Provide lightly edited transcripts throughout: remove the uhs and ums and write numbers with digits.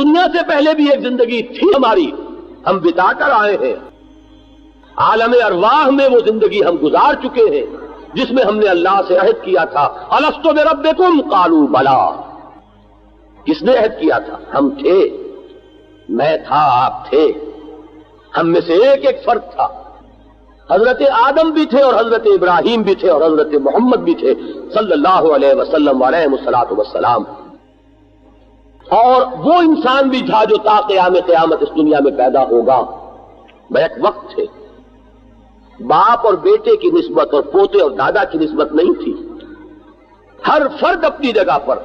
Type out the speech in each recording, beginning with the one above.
دنیا سے پہلے بھی ایک زندگی تھی ہماری، ہم بتا کر آئے ہیں، عالم ارواح میں وہ زندگی ہم گزار چکے ہیں جس میں ہم نے اللہ سے عہد کیا تھا، الست بربکم قالوا بلا۔ کس نے عہد کیا تھا؟ ہم تھے، میں تھا، آپ تھے، ہم میں سے ایک ایک فرد تھا۔ حضرت آدم بھی تھے اور حضرت ابراہیم بھی تھے اور حضرت محمد بھی تھے صلی اللہ علیہ وسلم علیہ الصلوۃ والسلام، اور وہ انسان بھی تھا جو تا قیام قیامت اس دنیا میں پیدا ہوگا۔ بیک وقت تھے، باپ اور بیٹے کی نسبت اور پوتے اور دادا کی نسبت نہیں تھی، ہر فرد اپنی جگہ پر،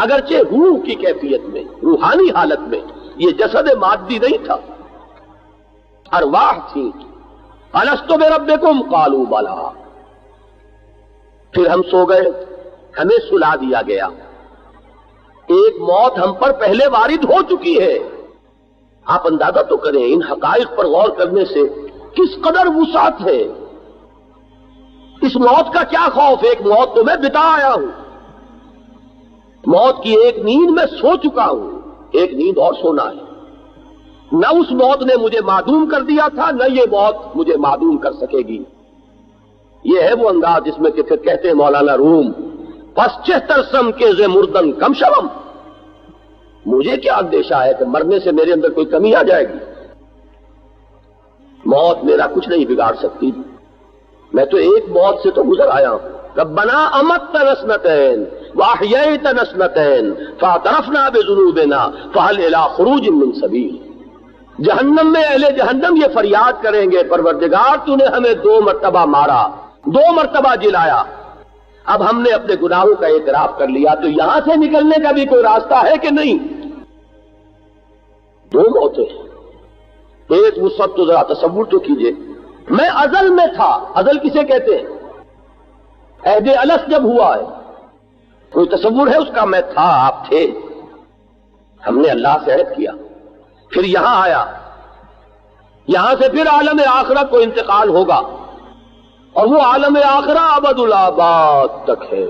اگرچہ روح کی کیفیت میں، روحانی حالت میں، یہ جسد مادی نہیں تھا، ارواح تھی۔ الست بربکم قالوا بلا۔ پھر ہم سو گئے، ہمیں سلا دیا گیا۔ ایک موت ہم پر پہلے وارد ہو چکی ہے۔ آپ اندازہ تو کریں، ان حقائق پر غور کرنے سے کس قدر وسعت ہے۔ اس موت کا کیا خوف؟ ایک موت تو میں بتا آیا ہوں، موت کی ایک نیند میں سو چکا ہوں، ایک نیند اور سونا ہے۔ نہ اس موت نے مجھے معدوم کر دیا تھا، نہ یہ موت مجھے معدوم کر سکے گی۔ یہ ہے وہ انداز جس میں کہ پھر کہتے ہیں مولانا روم، پس 76 سم کے ز مردن کم شوم، مجھے کیا اندیشہ ہے کہ مرنے سے میرے اندر کوئی کمی آ جائے گی؟ موت میرا کچھ نہیں بگاڑ سکتی، میں تو ایک موت سے تو گزر آیا ہوں۔ ربنا امتنا سنتین واحییتنا سنتین فاعترفنا بذنوبنا فهل الى خروج من سبیل۔ جہنم میں اہل جہنم یہ فریاد کریں گے، پروردگار تو نے ہمیں 2 مرتبہ مارا، 2 مرتبہ جلایا، اب ہم نے اپنے گناہوں کا اعتراف کر لیا، تو یہاں سے نکلنے کا بھی کوئی راستہ ہے کہ نہیں؟ 2 موتیں، ایک وسعت تو ذرا تصور تو کیجئے، میں ازل میں تھا۔ ازل کسے کہتے ہیں؟ عہد الست جب ہوا ہے، کوئی تصور ہے اس کا؟ میں تھا، آپ تھے، ہم نے اللہ سے عہد کیا، پھر یہاں آیا، یہاں سے پھر عالم آخرت کو انتقال ہوگا، اور وہ عالم آخرہ ابد الآباد تک ہے،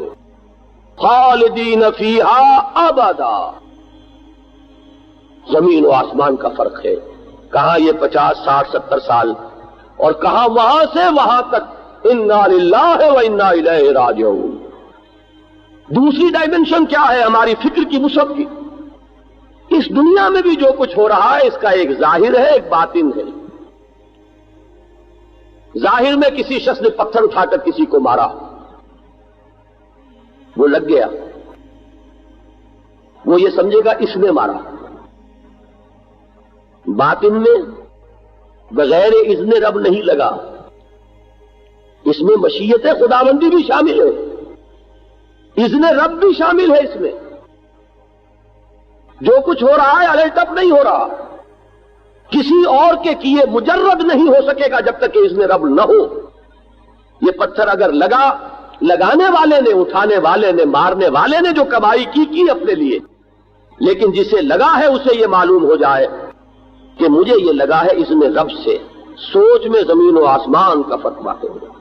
خالدین فیہا ابدا۔ زمین و آسمان کا فرق ہے، کہاں یہ 50 60 70 سال، اور کہاں وہاں سے وہاں تک انا للہ و انا الیہ راجعون۔ دوسری ڈائمنشن کیا ہے ہماری فکر کی وسعت کی؟ اس دنیا میں بھی جو کچھ ہو رہا ہے اس کا ایک ظاہر ہے، ایک باطن ہے۔ ظاہر میں کسی شخص نے پتھر اٹھا کر کسی کو مارا، وہ لگ گیا، وہ یہ سمجھے گا اس نے مارا۔ باطن میں بغیر اذن رب نہیں لگا، اس میں مشیت خداوندی بھی شامل ہے، اذن رب بھی شامل ہے۔ اس میں جو کچھ ہو رہا ہے الٹپ نہیں ہو رہا، کسی اور کے کیے مجرد نہیں ہو سکے گا جب تک کہ اذن رب نہ ہو۔ یہ پتھر اگر لگا، لگانے والے نے، اٹھانے والے نے، مارنے والے نے جو کمائی کی اپنے لیے، لیکن جسے لگا ہے اسے یہ معلوم ہو جائے کہ مجھے یہ لگا ہے اذن رب سے، سوچ میں زمین و آسمان کا فرق واقع ہو جائے۔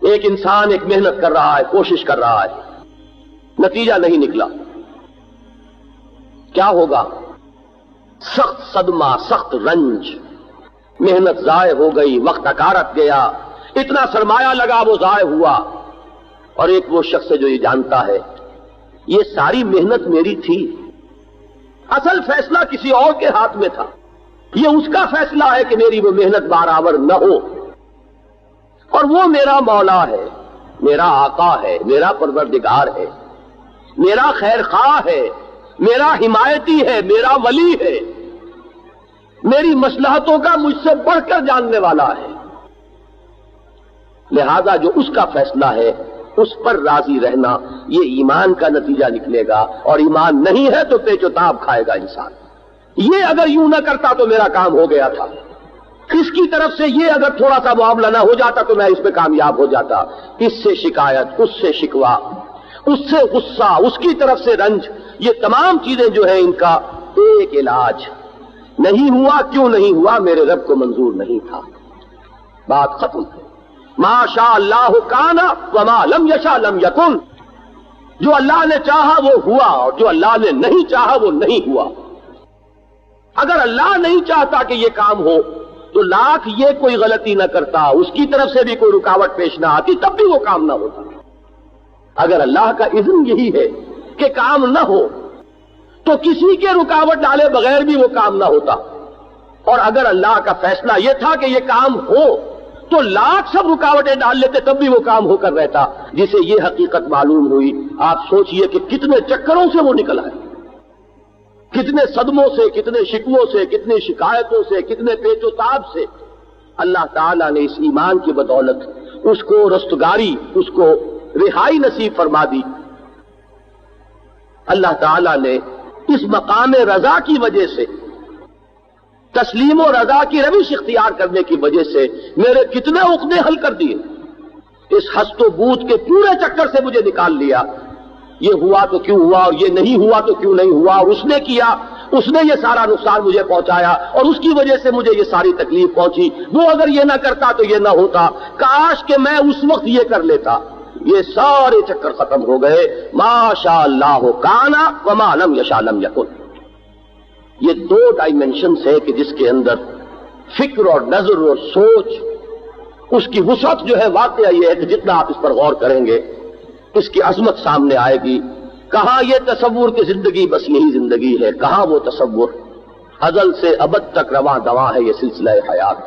ایک انسان ایک محنت کر رہا ہے، کوشش کر رہا ہے، نتیجہ نہیں نکلا، کیا ہوگا؟ سخت صدمہ، سخت رنج، محنت ضائع ہو گئی، وقت اکارت گیا، اتنا سرمایہ لگا وہ ضائع ہوا۔ اور ایک وہ شخص ہے جو یہ جانتا ہے یہ ساری محنت میری تھی، اصل فیصلہ کسی اور کے ہاتھ میں تھا، یہ اس کا فیصلہ ہے کہ میری وہ محنت برابر نہ ہو، اور وہ میرا مولا ہے، میرا آقا ہے، میرا پروردگار ہے، میرا خیر خواہ ہے، میرا حمایتی ہے، میرا ولی ہے، میری مصلحتوں کا مجھ سے بڑھ کر جاننے والا ہے۔ لہذا جو اس کا فیصلہ ہے اس پر راضی رہنا، یہ ایمان کا نتیجہ نکلے گا، اور ایمان نہیں ہے تو پیچ و تاب کھائے گا انسان۔ یہ اگر یوں نہ کرتا تو میرا کام ہو گیا تھا، اس کی طرف سے یہ اگر تھوڑا سا معاملہ نہ ہو جاتا تو میں اس پہ کامیاب ہو جاتا۔ اس سے شکایت، اس سے شکوہ، اس سے غصہ، اس کی طرف سے رنج، یہ تمام چیزیں جو ہیں ان کا ایک علاج، نہیں ہوا کیوں نہیں ہوا؟ میرے رب کو منظور نہیں تھا، بات ختم ہے۔ ما شاء اللہ کان وما لم یشاء لم یکن، جو اللہ نے چاہا وہ ہوا، اور جو اللہ نے نہیں چاہا وہ نہیں ہوا۔ اگر اللہ نہیں چاہتا کہ یہ کام ہو تو لاکھ یہ کوئی غلطی نہ کرتا، اس کی طرف سے بھی کوئی رکاوٹ پیش نہ آتی، تب بھی وہ کام نہ ہوتا۔ اگر اللہ کا اذن یہی ہے کہ کام نہ ہو تو کسی کے رکاوٹ ڈالے بغیر بھی وہ کام نہ ہوتا، اور اگر اللہ کا فیصلہ یہ تھا کہ یہ کام ہو تو لاکھ سب رکاوٹیں ڈال لیتے تب بھی وہ کام ہو کر رہتا۔ جسے یہ حقیقت معلوم ہوئی، آپ سوچئے کہ کتنے چکروں سے وہ نکل آئے، کتنے صدموں سے، کتنے شکووں سے، کتنی شکایتوں سے، کتنے پیچ و تاب سے اللہ تعالیٰ نے اس ایمان کی بدولت اس کو رستگاری، اس کو رہائی نصیب فرما دی۔ اللہ تعالیٰ نے اس مقام رضا کی وجہ سے، تسلیم و رضا کی روش اختیار کرنے کی وجہ سے میرے کتنے عقدے حل کر دیے، اس ہست و بوت کے پورے چکر سے مجھے نکال لیا۔ یہ ہوا تو کیوں ہوا، اور یہ نہیں ہوا تو کیوں نہیں ہوا، اور اس نے کیا، اس نے یہ سارا نقصان مجھے پہنچایا، اور اس کی وجہ سے مجھے یہ ساری تکلیف پہنچی، وہ اگر یہ نہ کرتا تو یہ نہ ہوتا، کاش کہ میں اس وقت یہ کر لیتا۔ یہ سارے چکر ختم ہو گئے۔ ما شاء اللہ کان وما لم یشاء لم یکن۔ یہ دو ڈائمنشنز ہے کہ جس کے اندر فکر اور نظر اور سوچ، اس کی وسعت جو ہے، واقعہ یہ ہے کہ جتنا آپ اس پر غور کریں گے اس کی عظمت سامنے آئے گی۔ کہاں یہ تصور کہ زندگی بس یہی زندگی ہے، کہاں وہ تصور، ازل سے ابد تک رواں دواں ہے یہ سلسلہ حیات۔